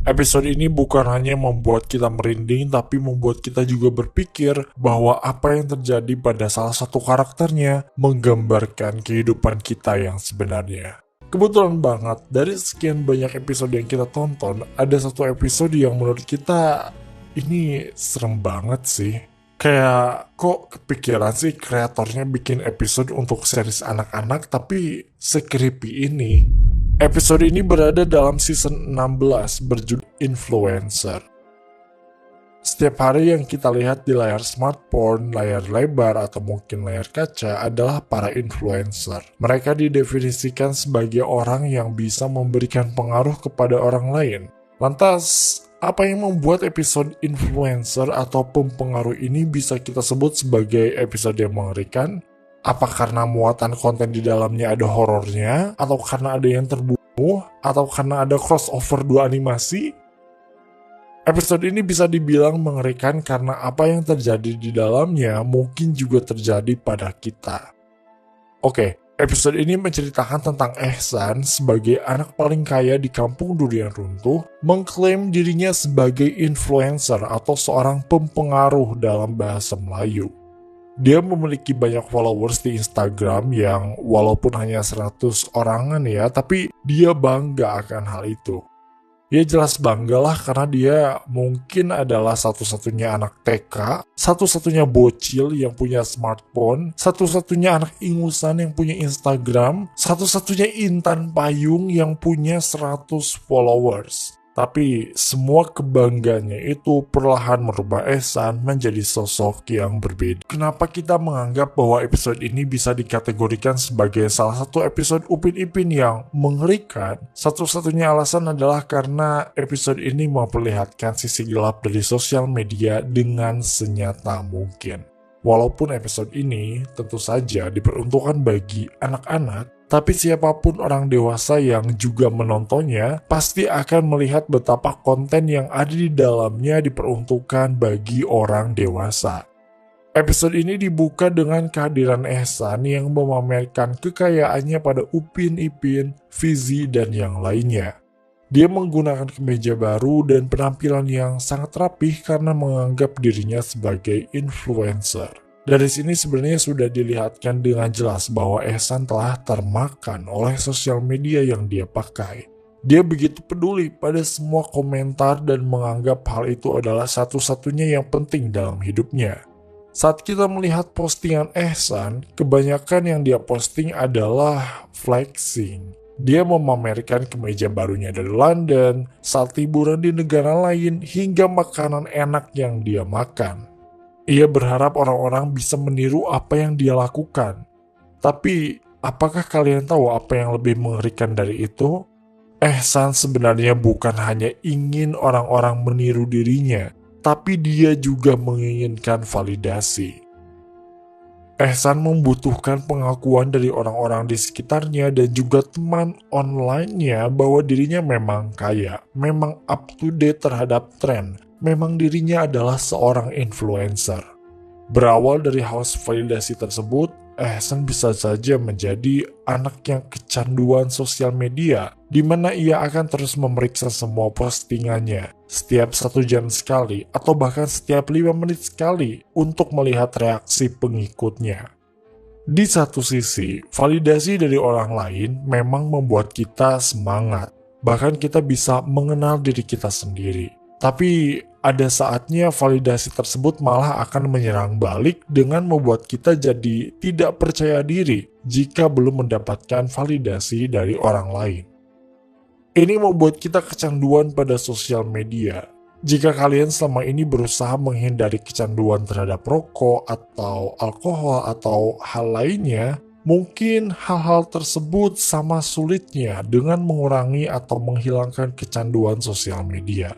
Episode ini bukan hanya membuat kita merinding, tapi membuat kita juga berpikir bahwa apa yang terjadi pada salah satu karakternya menggambarkan kehidupan kita yang sebenarnya. Kebetulan banget, dari sekian banyak episode yang kita tonton, ada satu episode yang menurut kita ini serem banget sih. Kayak kok kepikiran sih kreatornya bikin episode untuk series anak-anak tapi se-creepy ini. Episode ini berada dalam season 16 berjudul Influencer. Setiap hari yang kita lihat di layar smartphone, layar lebar, atau mungkin layar kaca adalah para influencer. Mereka didefinisikan sebagai orang yang bisa memberikan pengaruh kepada orang lain. Lantas, apa yang membuat episode influencer atau pempengaruh ini bisa kita sebut sebagai episode yang mengerikan? Apa karena muatan konten di dalamnya ada horornya? Atau karena ada yang terbunuh? Atau karena ada crossover dua animasi? Episode ini bisa dibilang mengerikan karena apa yang terjadi di dalamnya mungkin juga terjadi pada kita. Oke, episode ini menceritakan tentang Ehsan sebagai anak paling kaya di kampung durian runtuh, mengklaim dirinya sebagai influencer atau seorang pempengaruh dalam bahasa Melayu. Dia memiliki banyak followers di Instagram yang walaupun hanya 100 orangan ya, tapi dia bangga akan hal itu. Dia jelas bangga lah karena dia mungkin adalah satu-satunya anak TK, satu-satunya bocil yang punya smartphone, satu-satunya anak ingusan yang punya Instagram, satu-satunya intan payung yang punya 100 followers. Tapi semua kebanggaannya itu perlahan merubah Ehsan menjadi sosok yang berbeda. Kenapa kita menganggap bahwa episode ini bisa dikategorikan sebagai salah satu episode Upin Ipin yang mengerikan? Satu-satunya alasan adalah karena episode ini memperlihatkan sisi gelap dari sosial media dengan senyata mungkin. Walaupun episode ini tentu saja diperuntukkan bagi anak-anak, tapi siapapun orang dewasa yang juga menontonnya pasti akan melihat betapa konten yang ada di dalamnya diperuntukkan bagi orang dewasa. Episode ini dibuka dengan kehadiran Ehsan yang memamerkan kekayaannya pada Upin Ipin, Fizi, dan yang lainnya. Dia menggunakan kemeja baru dan penampilan yang sangat rapih karena menganggap dirinya sebagai influencer. Dari sini sebenarnya sudah dilihatkan dengan jelas bahwa Ehsan telah termakan oleh sosial media yang dia pakai. Dia begitu peduli pada semua komentar dan menganggap hal itu adalah satu-satunya yang penting dalam hidupnya. Saat kita melihat postingan Ehsan, kebanyakan yang dia posting adalah flexing. Dia memamerkan kemeja barunya dari London, saat liburan di negara lain, hingga makanan enak yang dia makan. Ia berharap orang-orang bisa meniru apa yang dia lakukan. Tapi, apakah kalian tahu apa yang lebih mengerikan dari itu? Ehsan sebenarnya bukan hanya ingin orang-orang meniru dirinya, tapi dia juga menginginkan validasi. Ehsan membutuhkan pengakuan dari orang-orang di sekitarnya dan juga teman online-nya bahwa dirinya memang kaya, memang up to date terhadap tren, memang dirinya adalah seorang influencer. Berawal dari haus validasi tersebut, Ehsan bisa saja menjadi anak yang kecanduan sosial media, di mana ia akan terus memeriksa semua postingannya setiap 1 jam sekali atau bahkan setiap 5 menit sekali untuk melihat reaksi pengikutnya. Di satu sisi, validasi dari orang lain memang membuat kita semangat, bahkan kita bisa mengenal diri kita sendiri. Tapi ada saatnya validasi tersebut malah akan menyerang balik dengan membuat kita jadi tidak percaya diri jika belum mendapatkan validasi dari orang lain. Ini membuat kita kecanduan pada sosial media. Jika kalian selama ini berusaha menghindari kecanduan terhadap rokok atau alkohol atau hal lainnya, mungkin hal-hal tersebut sama sulitnya dengan mengurangi atau menghilangkan kecanduan sosial media.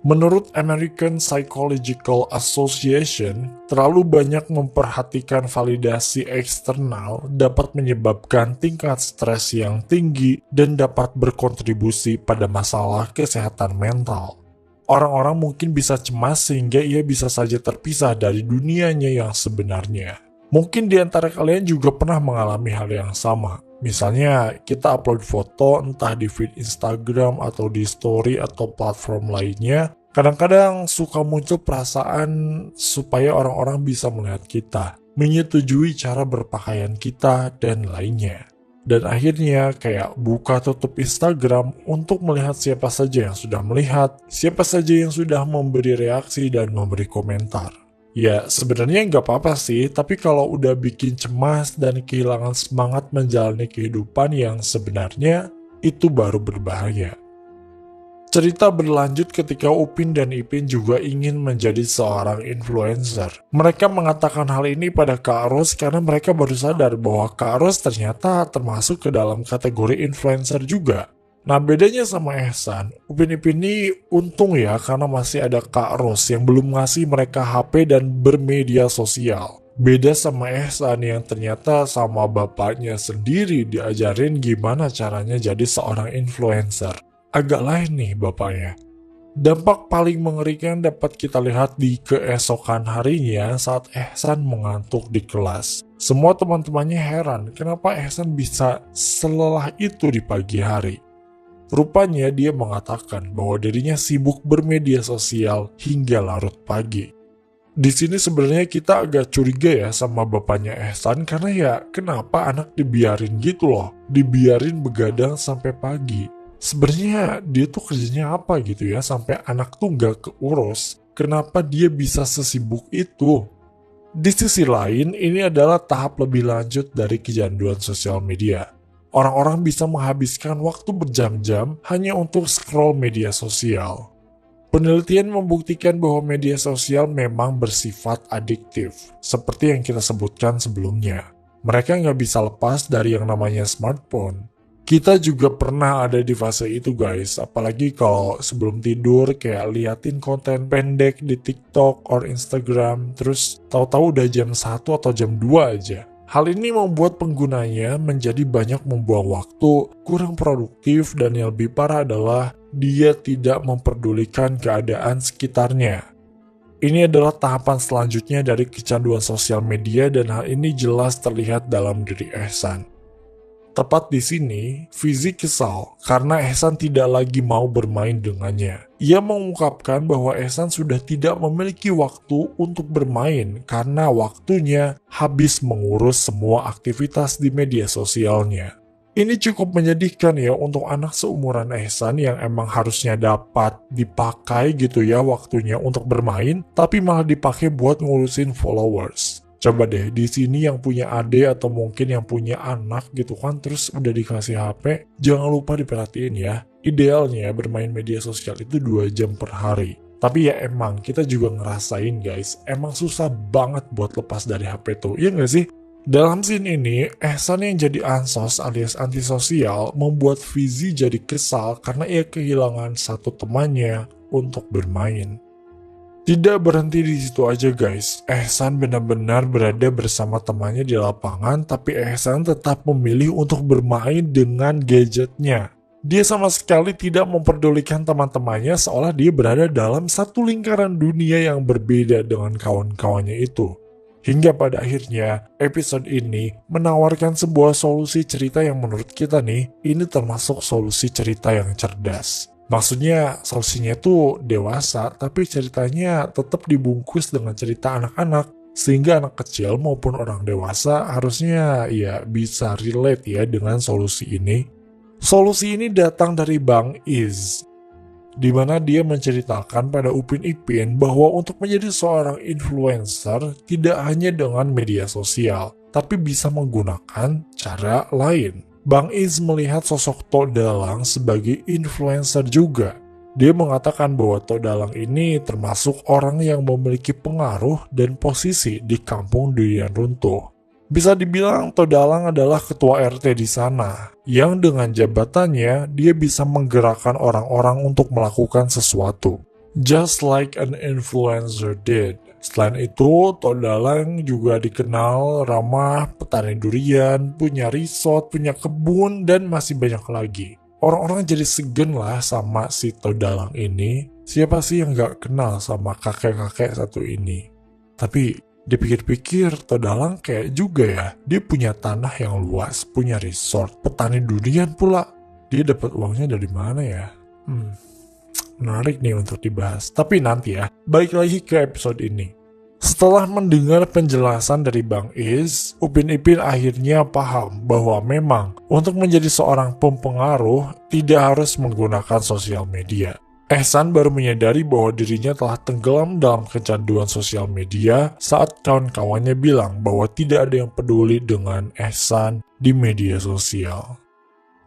Menurut American Psychological Association, terlalu banyak memperhatikan validasi eksternal dapat menyebabkan tingkat stres yang tinggi dan dapat berkontribusi pada masalah kesehatan mental. Orang-orang mungkin bisa cemas sehingga ia bisa saja terpisah dari dunianya yang sebenarnya. Mungkin di antara kalian juga pernah mengalami hal yang sama. Misalnya kita upload foto entah di feed Instagram atau di story atau platform lainnya, kadang-kadang suka muncul perasaan supaya orang-orang bisa melihat kita, menyetujui cara berpakaian kita, dan lainnya. Dan akhirnya kayak buka tutup Instagram untuk melihat siapa saja yang sudah melihat, siapa saja yang sudah memberi reaksi dan memberi komentar. Ya sebenarnya nggak apa-apa sih, tapi kalau udah bikin cemas dan kehilangan semangat menjalani kehidupan yang sebenarnya, itu baru berbahaya. Cerita berlanjut ketika Upin dan Ipin juga ingin menjadi seorang influencer. Mereka mengatakan hal ini pada Kak Ros karena mereka baru sadar bahwa Kak Ros ternyata termasuk ke dalam kategori influencer juga. Nah bedanya sama Ehsan, Upin Ipin ini untung ya karena masih ada Kak Ros yang belum ngasih mereka HP dan bermedia sosial. Beda sama Ehsan yang ternyata sama bapaknya sendiri diajarin gimana caranya jadi seorang influencer. Agak lain nih bapaknya. Dampak paling mengerikan dapat kita lihat di keesokan harinya saat Ehsan mengantuk di kelas. Semua teman-temannya heran kenapa Ehsan bisa selelah itu di pagi hari. Rupanya dia mengatakan bahwa dirinya sibuk bermedia sosial hingga larut pagi. Di sini sebenarnya kita agak curiga ya sama bapaknya Ehsan karena ya kenapa anak dibiarin gitu loh, dibiarin begadang sampai pagi. Sebenarnya dia tuh kerjanya apa gitu ya sampai anak tuh nggak keurus. Kenapa dia bisa sesibuk itu? Di sisi lain, ini adalah tahap lebih lanjut dari kecanduan sosial media. Orang-orang bisa menghabiskan waktu berjam-jam hanya untuk scroll media sosial. Penelitian membuktikan bahwa media sosial memang bersifat adiktif, seperti yang kita sebutkan sebelumnya. Mereka nggak bisa lepas dari yang namanya smartphone. Kita juga pernah ada di fase itu guys, apalagi kalau sebelum tidur kayak liatin konten pendek di TikTok or Instagram, terus tahu-tahu udah jam 1 atau jam 2 aja. Hal ini membuat penggunanya menjadi banyak membuang waktu, kurang produktif, dan yang lebih parah adalah dia tidak memperdulikan keadaan sekitarnya. Ini adalah tahapan selanjutnya dari kecanduan sosial media dan hal ini jelas terlihat dalam diri Ehsan. Tepat di sini, Fizi kesal karena Ehsan tidak lagi mau bermain dengannya. Ia mengungkapkan bahwa Ehsan sudah tidak memiliki waktu untuk bermain karena waktunya habis mengurus semua aktivitas di media sosialnya. Ini cukup menyedihkan ya untuk anak seumuran Ehsan yang emang harusnya dapat dipakai gitu ya waktunya untuk bermain, tapi malah dipakai buat ngurusin followers. Coba deh, di sini yang punya adik atau mungkin yang punya anak gitu kan, terus udah dikasih HP, jangan lupa diperhatiin ya. Idealnya bermain media sosial itu 2 jam per hari. Tapi ya emang, kita juga ngerasain guys, emang susah banget buat lepas dari HP tuh, iya nggak sih? Dalam scene ini, Ehsan yang jadi ansos alias antisosial membuat Fizi jadi kesal karena ia kehilangan satu temannya untuk bermain. Tidak berhenti di situ aja guys, Ehsan benar-benar berada bersama temannya di lapangan tapi Ehsan tetap memilih untuk bermain dengan gadgetnya. Dia sama sekali tidak memperdulikan teman-temannya seolah dia berada dalam satu lingkaran dunia yang berbeda dengan kawan-kawannya itu. Hingga pada akhirnya, episode ini menawarkan sebuah solusi cerita yang menurut kita nih, ini termasuk solusi cerita yang cerdas. Maksudnya solusinya tuh dewasa, tapi ceritanya tetap dibungkus dengan cerita anak-anak, sehingga anak kecil maupun orang dewasa harusnya ya bisa relate ya dengan solusi ini. Solusi ini datang dari Bang Iz, di mana dia menceritakan pada Upin Ipin bahwa untuk menjadi seorang influencer tidak hanya dengan media sosial, tapi bisa menggunakan cara lain. Bang Iz melihat sosok Tok Dalang sebagai influencer juga. Dia mengatakan bahwa Tok Dalang ini termasuk orang yang memiliki pengaruh dan posisi di kampung Durian Runtuh. Bisa dibilang Tok Dalang adalah ketua RT di sana, yang dengan jabatannya dia bisa menggerakkan orang-orang untuk melakukan sesuatu. Just like an influencer did. Selain itu, Tok Dalang juga dikenal ramah, petani durian, punya resort, punya kebun, dan masih banyak lagi. Orang-orang jadi segen lah sama si Tok Dalang ini. Siapa sih yang gak kenal sama kakek-kakek satu ini? Tapi Dipikir-pikir, Todalang kayak juga ya. Dia punya tanah yang luas, punya resort, petani durian pula. Dia dapat uangnya dari mana ya? Menarik nih untuk dibahas. Tapi nanti ya, balik lagi ke episode ini. Setelah mendengar penjelasan dari Bang Is, Upin Ipin akhirnya paham bahwa memang untuk menjadi seorang pempengaruh tidak harus menggunakan sosial media. Ehsan baru menyadari bahwa dirinya telah tenggelam dalam kecanduan sosial media saat kawan-kawannya bilang bahwa tidak ada yang peduli dengan Ehsan di media sosial.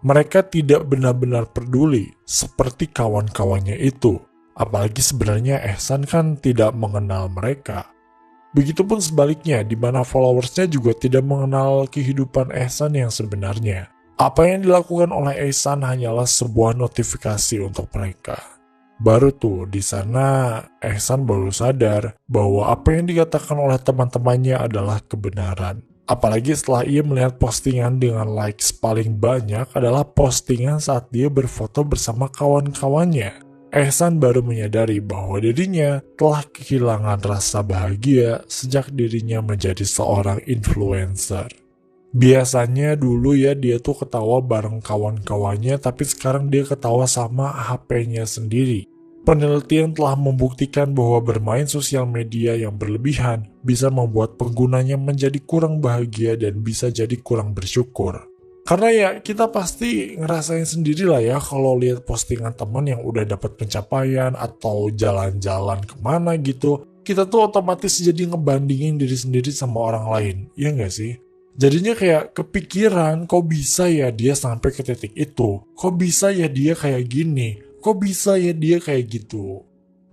Mereka tidak benar-benar peduli seperti kawan-kawannya itu, apalagi sebenarnya Ehsan kan tidak mengenal mereka. Begitupun sebaliknya, di mana followersnya juga tidak mengenal kehidupan Ehsan yang sebenarnya. Apa yang dilakukan oleh Ehsan hanyalah sebuah notifikasi untuk mereka. Baru tuh di sana Ehsan baru sadar bahwa apa yang dikatakan oleh teman-temannya adalah kebenaran. Apalagi setelah ia melihat postingan dengan likes paling banyak adalah postingan saat dia berfoto bersama kawan-kawannya. Ehsan baru menyadari bahwa dirinya telah kehilangan rasa bahagia sejak dirinya menjadi seorang influencer. Biasanya dulu ya dia tuh ketawa bareng kawan-kawannya, tapi sekarang dia ketawa sama HP-nya sendiri. Penelitian telah membuktikan bahwa bermain sosial media yang berlebihan bisa membuat penggunanya menjadi kurang bahagia dan bisa jadi kurang bersyukur. Karena ya kita pasti ngerasain sendiri lah ya kalau lihat postingan teman yang udah dapat pencapaian atau jalan-jalan kemana gitu. Kita tuh otomatis jadi ngebandingin diri sendiri sama orang lain, ya nggak sih? Jadinya kayak kepikiran kok bisa ya dia sampai ke titik itu? Kok bisa ya dia kayak gini? Kok bisa ya dia kayak gitu?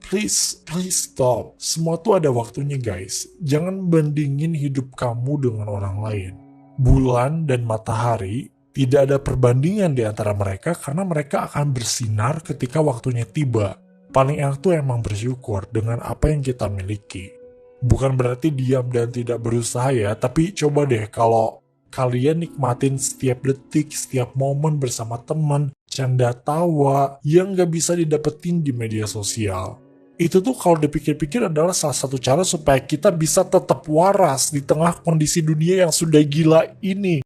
Please stop. Semua tuh ada waktunya guys. Jangan bandingin hidup kamu dengan orang lain. Bulan dan matahari tidak ada perbandingan di antara mereka karena mereka akan bersinar ketika waktunya tiba. Paling enak tuh emang bersyukur dengan apa yang kita miliki. Bukan berarti diam dan tidak berusaha ya, tapi coba deh kalau kalian nikmatin setiap detik, setiap momen bersama teman, canda tawa yang gak bisa didapetin di media sosial. Itu tuh kalau dipikir-pikir adalah salah satu cara supaya kita bisa tetap waras di tengah kondisi dunia yang sudah gila ini.